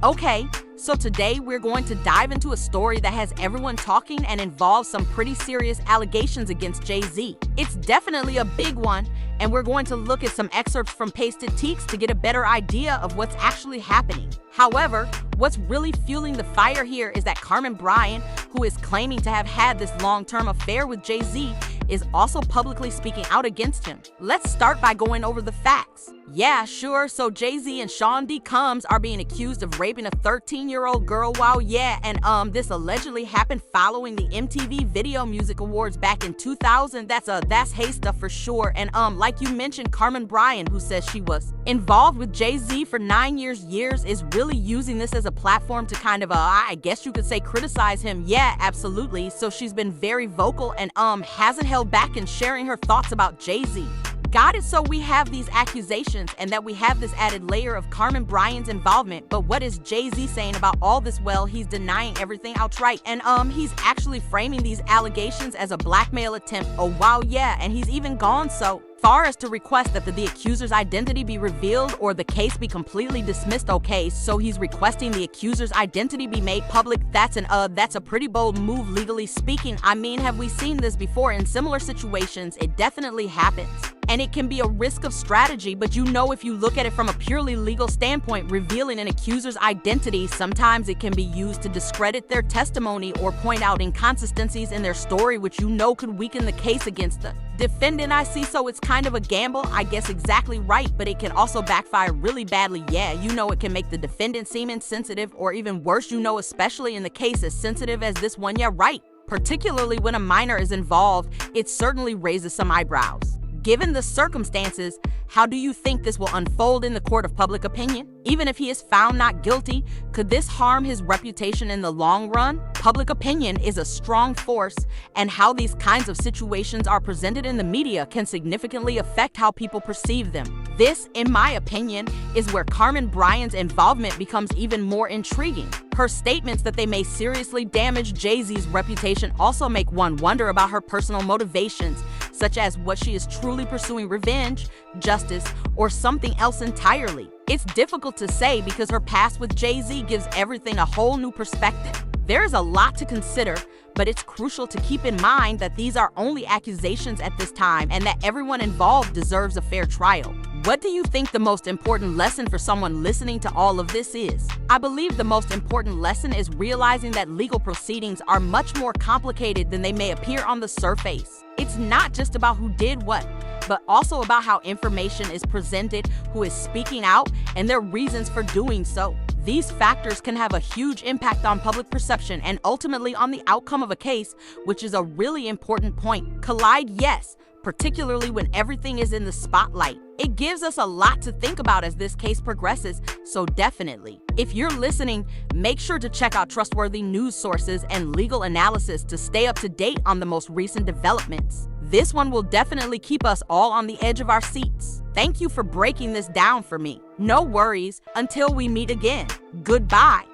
Okay, so today we're going to dive into a story that has everyone talking and involves some pretty serious allegations against JayZ. It's definitely a big one, and we're going to look at some excerpts from Pasted Teeks to get a better idea of what's actually happening. However, what's really fueling the fire here is that Carmen Bryant, who is claiming to have had this long-term affair with JayZ, is also publicly speaking out against him. Let's start by going over the facts. Yeah, sure, so JayZ and Sean D. Combs are being accused of raping a 13-year-old girl. Wow, yeah, and this allegedly happened following the MTV Video Music Awards back in 2000. That's hey stuff for sure. And like you mentioned, Carmen Bryant, who says she was involved with JayZ for 9 years, is really using this as a platform to kind of, I guess you could say, criticize him. Yeah, absolutely. So she's been very vocal and hasn't held back in sharing her thoughts about JayZ. Got it, so we have these accusations and that we have this added layer of Carmen Bryant's involvement, but what is JayZ saying about all this? Well, he's denying everything outright, and he's actually framing these allegations as a blackmail attempt. Oh wow, yeah, and he's even gone so far as to request that the accuser's identity be revealed or the case be completely dismissed. Okay, so he's requesting the accuser's identity be made public. That's a pretty bold move, legally speaking. I mean, have we seen this before in similar situations? It definitely happens. And it can be a risk of strategy, but you know, if you look at it from a purely legal standpoint, revealing an accuser's identity, sometimes it can be used to discredit their testimony or point out inconsistencies in their story, which you know could weaken the case against the defendant. I see, so it's kind of a gamble, I guess. Exactly right, but it can also backfire really badly. Yeah, you know, it can make the defendant seem insensitive, or even worse, you know, especially in the case as sensitive as this one. Yeah, right. Particularly when a minor is involved, it certainly raises some eyebrows. Given the circumstances, how do you think this will unfold in the court of public opinion? Even if he is found not guilty, could this harm his reputation in the long run? Public opinion is a strong force, and how these kinds of situations are presented in the media can significantly affect how people perceive them. This, in my opinion, is where Carmen Bryant's involvement becomes even more intriguing. Her statements that they may seriously damage JayZ's reputation also make one wonder about her personal motivations, such as what she is truly pursuing: revenge, justice, or something else entirely. It's difficult to say because her past with JayZ gives everything a whole new perspective. There is a lot to consider, but it's crucial to keep in mind that these are only accusations at this time and that everyone involved deserves a fair trial. What do you think the most important lesson for someone listening to all of this is? I believe the most important lesson is realizing that legal proceedings are much more complicated than they may appear on the surface. It's not just about who did what, but also about how information is presented, who is speaking out, and their reasons for doing so. These factors can have a huge impact on public perception and ultimately on the outcome of a case, which is a really important point. Collide, yes, particularly when everything is in the spotlight. It gives us a lot to think about as this case progresses, so definitely. If you're listening, make sure to check out trustworthy news sources and legal analysis to stay up to date on the most recent developments. This one will definitely keep us all on the edge of our seats. Thank you for breaking this down for me. No worries, until we meet again. Goodbye.